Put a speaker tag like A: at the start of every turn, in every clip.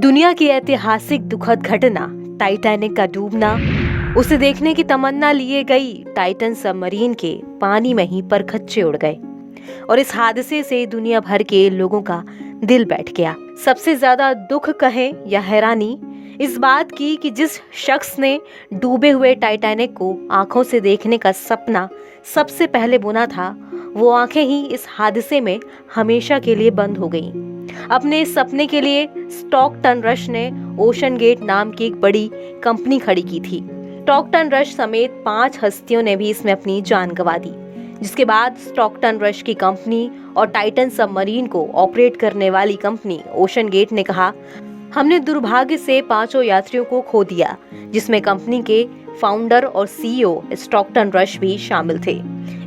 A: दुनिया की ऐतिहासिक दुखद घटना टाइटैनिक का डूबना, उसे देखने की तमन्ना लिए गई टाइटन सबमरीन के पानी में ही परखच्चे उड़ गए और इस हादसे से दुनिया भर के लोगों का दिल बैठ गया। सबसे ज्यादा दुख कहें या हैरानी इस बात की कि जिस शख्स ने डूबे हुए टाइटैनिक को आंखों से देखने का सपना सबसे पहले बुना था, वो आंखें ही इस हादसे में हमेशा के लिए बंद हो गईं। अपने इस सपने के लिए स्टॉकटन रश ने ओशन गेट नाम की एक बड़ी कंपनी खड़ी की थी। स्टॉकटन रश समेत 5 हस्तियों ने भी इसमें अपनी जान गंवा दी, जिसके बाद स्टॉकटन रश की कंपनी और टाइटन सबमरीन को ऑपरेट करने वाली कंपनी ओशन गेट ने कहा, हमने दुर्भाग्य से 5 यात्रियों को खो दिया, जिसमें कंपनी के फाउंडर और सीईओ स्टॉकटन रश भी शामिल थे।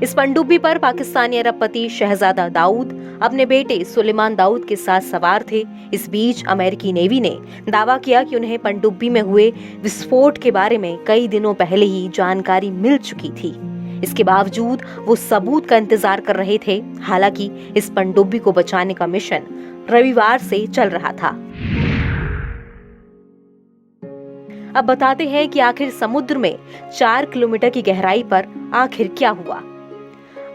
A: इस पनडुब्बी पर पाकिस्तानी अरबपति शहजादा दाऊद अपने बेटे सुलेमान दाऊद के साथ सवार थे। इस बीच अमेरिकी नेवी ने दावा किया कि उन्हें पनडुब्बी में हुए विस्फोट के बारे में कई दिनों पहले ही जानकारी मिल चुकी थी। इसके बावजूद वो सबूत का इंतजार कर रहे थे। हालांकि इस पनडुब्बी को बचाने का मिशन रविवार से चल रहा था। अब बताते हैं कि आखिर समुद्र में 4 किलोमीटर की गहराई पर आखिर क्या हुआ।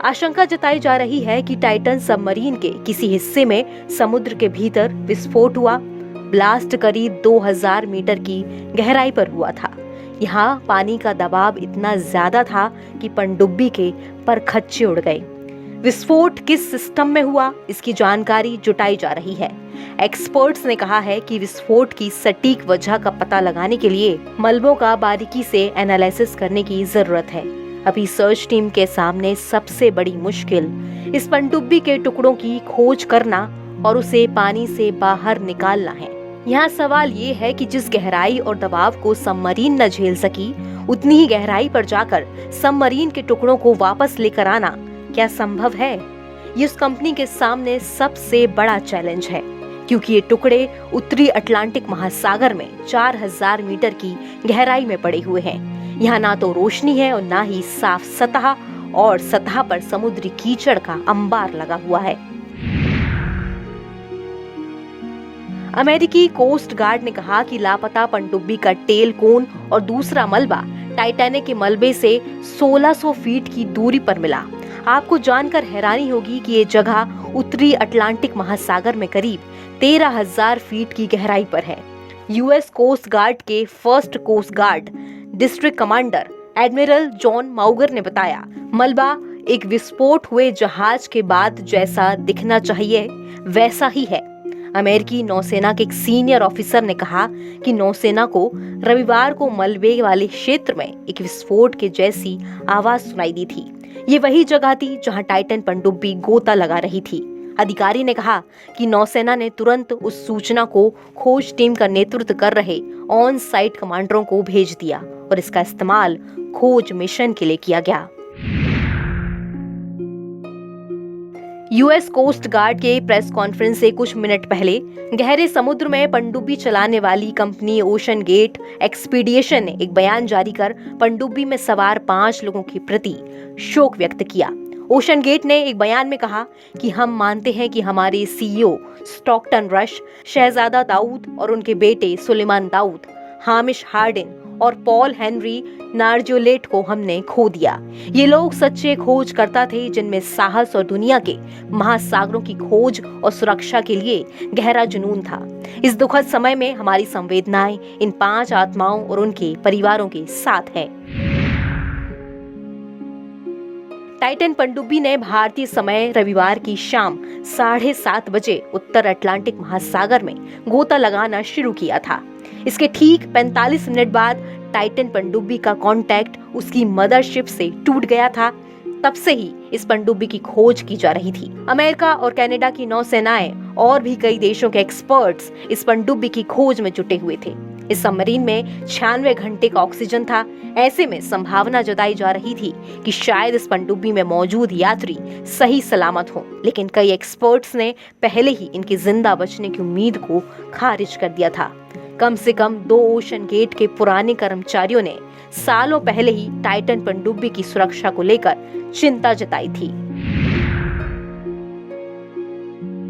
A: आशंका जताई जा रही है कि टाइटन सबमरीन के किसी हिस्से में समुद्र के भीतर विस्फोट हुआ। ब्लास्ट करीब 2000 मीटर की गहराई पर हुआ था। यहाँ पानी का दबाव इतना ज्यादा था कि पनडुब्बी के परखच्चे उड़ गए। विस्फोट किस सिस्टम में हुआ, इसकी जानकारी जुटाई जा रही है। एक्सपर्ट्स ने कहा है कि विस्फोट की सटीक वजह का पता लगाने के लिए मलबों का बारीकी से एनालिसिस करने की जरूरत है। अभी सर्च टीम के सामने सबसे बड़ी मुश्किल इस पनडुब्बी के टुकड़ों की खोज करना और उसे पानी से बाहर निकालना है। यहाँ सवाल ये है कि जिस गहराई और दबाव को सबमरीन न झेल सकी, उतनी ही गहराई पर जाकर सबमरीन के टुकड़ों को वापस लेकर आना क्या संभव है? ये उस कंपनी के सामने सबसे बड़ा चैलेंज है, क्योंकि ये टुकड़े उत्तरी अटलांटिक महासागर में 4000 मीटर की गहराई में पड़े हुए हैं। यहाँ ना तो रोशनी है और ना ही साफ सतह, और सतह पर समुद्री कीचड़ का अंबार लगा हुआ है। अमेरिकी कोस्ट गार्ड ने कहा कि लापता पनडुब्बी का टेल कोन और दूसरा मलबा टाइटैनिक के मलबे से 1600 फीट की दूरी पर मिला। आपको जानकर हैरानी होगी कि ये जगह उत्तरी अटलांटिक महासागर में करीब 13000 फीट की गहराई पर है। यूएस कोस्ट गार्ड के first coast guard district commander admiral John Mauger ने बताया, मलबा एक विस्फोट हुए जहाज के बाद जैसा दिखना चाहिए वैसा ही है। अमेरिकी नौसेना के एक सीनियर ऑफिसर ने कहा कि नौसेना को रविवार को मलबे वाले क्षेत्र में एक विस्फोट के जैसी आवाज सुनाई दी थी। ये वही जगह थी जहां टाइटन पनडुब्बी गोता लगा रही थी। अधिकारी ने कहा कि नौसेना ने तुरंत उस सूचना को खोज टीम का नेतृत्व कर रहे ऑन साइट कमांडरों को भेज दिया और इसका इस्तेमाल खोज मिशन के लिए किया गया। यूएस कोस्ट गार्ड के प्रेस कॉन्फ्रेंस से कुछ मिनट पहले गहरे समुद्र में पनडुब्बी चलाने वाली कंपनी ओशन गेट एक्सपीडिशन ने एक बयान जारी कर पनडुब्बी में सवार 5 लोगों के प्रति शोक व्यक्त किया। ओशन गेट ने एक बयान में कहा कि हम मानते हैं कि हमारे सीईओ स्टॉकटन रश, शहजादा दाऊद और उनके बेटे सुलेमान दाऊद, हामिश हार्डिन और पॉल हेनरी नार्जोलेट को हमने खो दिया। ये लोग सच्चे खोजकर्ता थे जिनमें साहस और दुनिया के महासागरों की खोज और सुरक्षा के लिए गहरा जुनून था। इस दुखद समय में हमारी संवेदनाएं इन 5 आत्माओं और उनके परिवारों के साथ है। टाइटन पनडुब्बी ने भारतीय समय रविवार की शाम 7:30 बजे उत्तर अटलांटिक महासागर में गोता लगाना शुरू किया था। इसके ठीक 45 मिनट बाद टाइटन पनडुब्बी का कांटेक्ट उसकी मदरशिप से टूट गया था। तब से ही इस पनडुब्बी की खोज की जा रही थी। अमेरिका और कनाडा की नौसेनाएं और भी कई देशों के एक्सपर्ट्स इस पनडुब्बी की खोज में जुटे हुए थे। इस सबमरीन में 96 घंटे का ऑक्सीजन था। ऐसे में संभावना जताई जा रही थी कि शायद इस पनडुब्बी में मौजूद यात्री सही सलामत हों, लेकिन कई एक्सपर्ट्स ने पहले ही इनकी जिंदा बचने की उम्मीद को खारिज कर दिया था। कम से कम 2 ओशन गेट के पुराने कर्मचारियों ने सालों पहले ही टाइटन पनडुब्बी की सुरक्षा को लेकर चिंता जताई थी।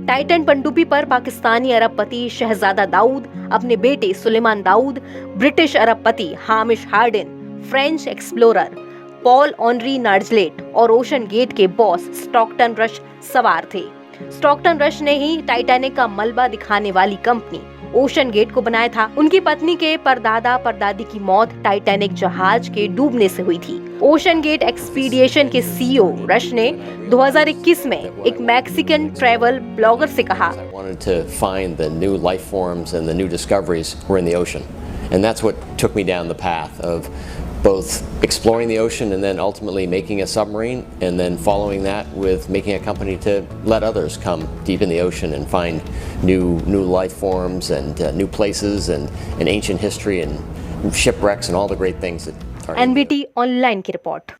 A: टाइटन पनडुब्बी पर पाकिस्तानी अरबपति शहजादा दाऊद, अपने बेटे सुलेमान दाऊद, ब्रिटिश अरबपति Hamish Harding, French explorer Paul Henri Nargeolet और ओशन गेट के बॉस स्टॉकटन रश सवार थे। स्टॉकटन रश ने ही टाइटैनिक का मलबा दिखाने वाली कंपनी ओशन गेट को बनाया था। उनकी पत्नी के परदादा परदादी की मौत टाइटैनिक जहाज के डूबने से हुई थी। ओशन गेट एक्सपीडिशन के सीईओ रश ने 2021 में एक मैक्सिकन ट्रैवल ब्लॉगर से कहा,
B: I wanted to find the new life forms and the new discoveries were in the ocean. And that's what took me down the path of both exploring the ocean and then ultimately making a submarine, and then following that with making a company to let others come deep in the ocean and find new life forms and new places and ancient history and shipwrecks and all the great things that are.
A: NBT online की report.